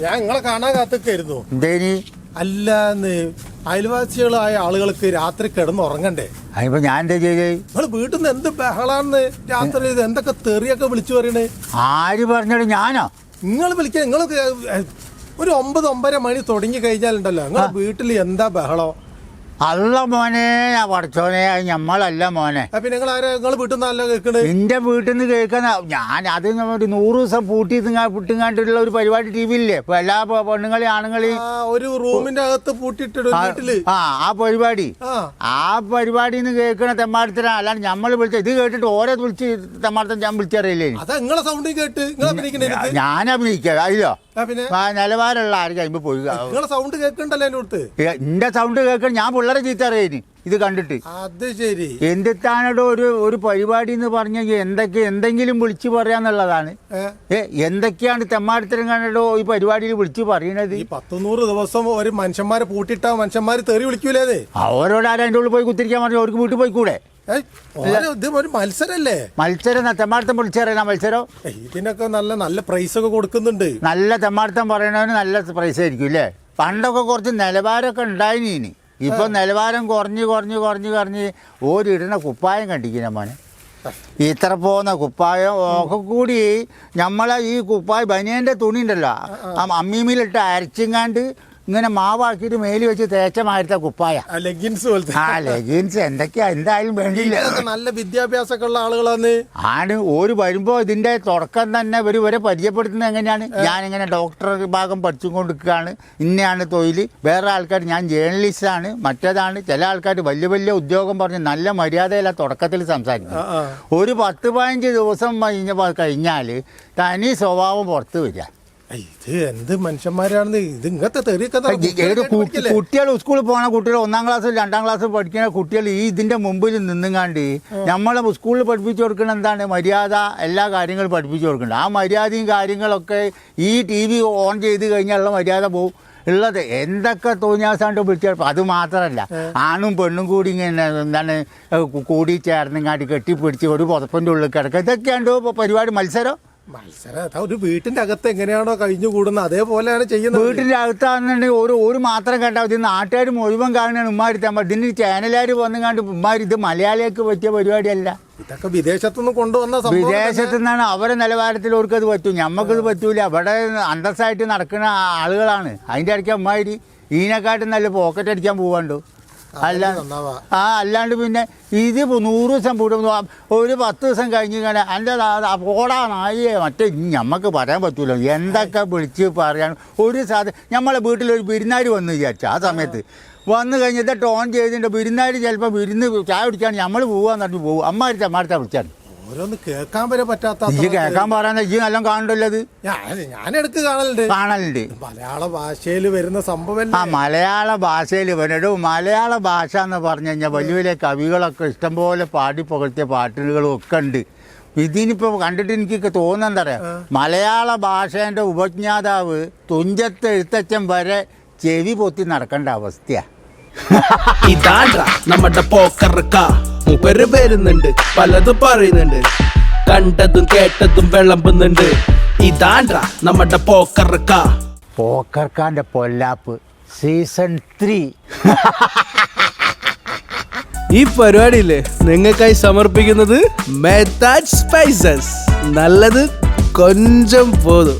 ഞാൻ നിങ്ങളെ കാണാൻ കാത്തൊക്കെയായിരുന്നു. എന്തേനി? അല്ലാന്ന് അയൽവാസികളായ ആളുകൾക്ക് രാത്രി കിടന്ന് ഉറങ്ങണ്ടേ? അതിപ്പോ ഞാൻ എന്താ ചെയ്തേ? നിങ്ങൾ വീട്ടിൽ നിന്ന് എന്ത് ബഹളാന്ന് രാത്രി എന്തൊക്കെ തെറിയൊക്കെ വിളിച്ചു പറയണേ? ആര് പറഞ്ഞത്? ഞാനോ? നിങ്ങൾ വിളിക്കാൻ നിങ്ങൾ ഒരു 9-9:30 മണി തുടങ്ങി കഴിഞ്ഞാലുണ്ടല്ലോ നിങ്ങളെ വീട്ടിൽ എന്താ ബഹളം? അല്ല മോനെ, പഠിച്ചോനെ, ഞമ്മളല്ല മോനെ. പിന്നെ നിങ്ങൾ ആരാ നിങ്ങൾ വീട്ടിൽ നിന്നല്ല കേൾക്കണേ? എന്റെ വീട്ടിൽ നിന്ന് കേൾക്കുന്ന ഞാൻ അത് 100 ദിവസം പൂട്ടിങ്ങാണ്ടുള്ള ഒരു പരിപാടി ടി വിയില്ലേ ഇപ്പൊ എല്ലാ പെണ്ണുങ്ങളെയും ആണുങ്ങളെയും ഒരു റൂമിന്റെ അകത്ത് പൂട്ടിയിട്ടിട്ട് വീട്ടില് ആ പരിപാടിന്ന് കേൾക്കണ തെമ്മാടത്തിനാ. അല്ലാണ്ട് ഞമ്മള് വിളിച്ച ഇത് കേട്ടിട്ട് ഓരോ വിളിച്ച് തെമ്മാടത്തം ഞാൻ വിളിച്ചറിയില്ലേ? നിങ്ങളെ സൗണ്ട് കേട്ട് ഞാൻ അഭിനയിക്കാം അയ്യോ. നിലവാരമുള്ള ആരും കഴിയുമ്പോ പോയി സൗണ്ട് കേൾക്കണ്ടല്ലോ എന്റെ സൗണ്ട് കേൾക്കണം. ഞാൻ പിള്ളേരെ ചീത്ത അറിയാനി ഇത് കണ്ടിട്ട്. അത് ശരി. എന്തിട്ടാണോ ഒരു പരിപാടി എന്ന് പറഞ്ഞെങ്കിൽ എന്തെങ്കിലും വിളിച്ചു പറയാന്നുള്ളതാണ്. എന്തൊക്കെയാണ് തെമ്മാടിത്തരം കണ്ടിട്ടോ ഈ പരിപാടിയിൽ വിളിച്ചു പറയണത്? 100 ദിവസം ഒരു മനുഷ്യന്മാരെ പൂട്ടിയിട്ടാ മനുഷ്യന്മാര് തെറി വിളിക്കൂലേ? അവരോട് ആരും അതിൻ്റെ ഉള്ളിൽ പോയി കുത്തിരിക്കാൻ പറഞ്ഞു. അവർക്ക് വീട്ടിൽ പോയിക്കൂടെ? ഒരു മത്സരല്ലേ? മത്സരം തെമ്മാടത്തം വിളിച്ചറിയാം. മത്സരം ഇതിനൊക്കെ നല്ല പ്രൈസ് ഒക്കെ കൊടുക്കുന്നുണ്ട്. നല്ല തെമ്മാടത്തം പറയണവന് നല്ല പ്രൈസ് ആയിരിക്കും അല്ലേ? പണ്ടൊക്കെ കുറച്ച് നിലവാരമൊക്കെ ഉണ്ടായിനി. ഇനി ഇപ്പൊ നിലവാരം കുറഞ്ഞ് ഓരിടുന്ന കുപ്പായം കണ്ടിരിക്കുന്ന മോനെ. ഇത്ര പോകുന്ന കുപ്പായം ഒക്കെ കൂടി നമ്മളെ ഈ കുപ്പായം ബനിയന്റെ തുണി ഉണ്ടല്ലോ അമ്മീമിലിട്ട് അരച്ചിങ്ങാണ്ട് ഇങ്ങനെ മാവാക്കിയിട്ട് മേലി വെച്ച് തേച്ച മാറ്റ കുപ്പായ ലെഗിൻസ് എന്തൊക്കെയാ. എന്തായാലും വേണ്ടിയില്ല. നല്ല വിദ്യാഭ്യാസമൊക്കെ ഉള്ള ആളുകളാണ്. ഒരു വരുമ്പോ ഇതിന്റെ തുടക്കം തന്നെ ഇവരെ പരിചയപ്പെടുത്തുന്നത് എങ്ങനെയാണ്? ഞാനിങ്ങനെ ഡോക്ടർ വിഭാഗം പഠിച്ചുകൊണ്ടിരിക്കുകയാണ്, ഇന്നയാണ് തൊഴിൽ. വേറെ ആൾക്കാർ ഞാൻ ജേർണലിസ്റ്റാണ്, മറ്റേതാണ്. ചില ആൾക്കാർ വലിയ ഉദ്യോഗം പറഞ്ഞ് നല്ല മര്യാദയില്ല തുടക്കത്തിൽ സംസാരിക്കും. ഒരു 10-15 ദിവസം കഴിഞ്ഞാൽ തനി സ്വഭാവം പുറത്ത് വരിക. ഇത് എന്ത് മനുഷ്യന്മാരാണെന്ന് ഇത് ഇങ്ങനത്തെ തെറിയൊക്കെ. കുട്ടികൾ സ്കൂളിൽ പോകണ കുട്ടികൾ 1ാം ക്ലാസ് 2ാം ക്ലാസ് പഠിക്കുന്ന കുട്ടികൾ ഈ ഇതിന്റെ മുമ്പിൽ നിന്നുങ്ങാണ്ട് നമ്മളെ സ്കൂളിൽ പഠിപ്പിച്ചു കൊടുക്കണം എന്താണ് മര്യാദ, എല്ലാ കാര്യങ്ങളും പഠിപ്പിച്ചു കൊടുക്കുന്നുണ്ട്. ആ മര്യാദയും കാര്യങ്ങളൊക്കെ ഈ TV ഓൺ ചെയ്ത് കഴിഞ്ഞാലുള്ള മര്യാദ പോവും. ഉള്ളത് എന്തൊക്കെ തോന്നിയാസാണ്ട് വിളിച്ചപ്പോൾ അത് മാത്രമല്ല, ആണും പെണ്ണും കൂടി ഇങ്ങനെ എന്താണ് കൂടി ചേർന്നിങ്ങാട്ടി കെട്ടിപ്പിടിച്ച് ഒരു പുതപ്പിൻ്റെ ഉള്ളിൽ കിടക്കുക. ഇതൊക്കെയാണ്ടോ പരിപാടി? മത്സരം ഒരു വീട്ടിന്റെ അകത്ത് എങ്ങനെയാണോ കഴിഞ്ഞു കൂടുന്നത് അതേപോലെയാണ് ചെയ്യുന്നത്. വീട്ടിന്റെ അകത്താണെന്നുണ്ടെങ്കിൽ ഒരു മാത്രം കണ്ടാൽ മതി. നാട്ടുകാർ മുഴുവൻ കാണുകയാണ് ഉമ്മാരിത്താൻ. ഇതിന് ചാനലുകാർ വന്നു കണ്ട് ഉമ്മാർ ഇത് മലയാളികൾക്ക് പറ്റിയ പരിപാടിയല്ല. ഇതൊക്കെ വിദേശത്തുനിന്ന് കൊണ്ടുവന്ന വിദേശത്തു നിന്നാണ്. അവരെ നിലവാരത്തിൽ അവർക്കത് പറ്റും, ഞമ്മക്കത് പറ്റൂല. അവിടെ അന്തസ്സായിട്ട് നടക്കുന്ന ആളുകളാണ്. അതിൻ്റെ ഇടയ്ക്ക് അമ്മാരി ഈനെക്കാട്ടും നല്ല പോക്കറ്റ് അടിക്കാൻ പോവാണ്ടോ? അല്ലാണ്ട് പിന്നെ ഇത് 100 ദിവസം പൂട്ടും. ഒരു 10 ദിവസം കഴിഞ്ഞ് കഴിഞ്ഞാൽ എൻ്റെ പോടാ നായേ മറ്റേ ഞമ്മക്ക് പറയാൻ പറ്റൂല. എന്തൊക്കെ വിളിച്ച് പറയാൻ ഒരു നമ്മളെ വീട്ടിലൊരു വിരുന്നാർ വന്ന് വിചാരിച്ച ആ സമയത്ത് വന്നു കഴിഞ്ഞിട്ട് ഓൺ ചെയ്തിട്ട് വിരുന്നാർ ചിലപ്പോൾ വിരുന്ന് ചായ കുടിക്കാൻ നമ്മൾ പോവാന്ന് പറഞ്ഞ് പോകും. അമ്മാരിച്ച വിളിച്ചാണ്. ഓരോന്ന് കേൾക്കാൻ വരെ പറ്റാത്ത. ഈ കേൾക്കാൻ പറയാൻ ഈ നല്ല കാണണ്ടല്ലോ. അത് ഞാനെടുക്ക് കാണലുണ്ട്. മലയാള ഭാഷയിൽ വരുന്ന സംഭവം. മലയാള ഭാഷയിൽ വരും. മലയാള ഭാഷ എന്ന് പറഞ്ഞു കഴിഞ്ഞാൽ വലിയ കവികളൊക്കെ ഇഷ്ടംപോലെ പാടി പുകഴ്ത്തിയ പാട്ടുകളും ഒക്കെ ഉണ്ട്. ഇതിനിപ്പോൾ കണ്ടിട്ട് എനിക്ക് തോന്നുന്നത് എന്താ പറയുക, മലയാള ഭാഷേൻ്റെ ഉപജ്ഞാതാവ് തുഞ്ചത്ത് എഴുത്തച്ഛൻ വരെ ചെവി പൊത്തി നടക്കേണ്ട അവസ്ഥയാണ്. ഇതാണ്ടാ നമ്മുടെ പോക്കർക്ക മൂപ്പര് വരുന്നുണ്ട്, പലതും പറയുന്നുണ്ട്, കണ്ടതും കേട്ടതും വിളമ്പുന്നുണ്ട്. ഇതാണ്ടാ നമ്മുടെ പോക്കർക്കാന്റെ പൊല്ലാപ്പ് സീസൺ 3. ഈ പരിപാടിയില്ലേ നിങ്ങൾക്കായി സമർപ്പിക്കുന്നത് മെത്താഡ് സ്പൈസസ്. നല്ലത് കൊഞ്ചം പോതും.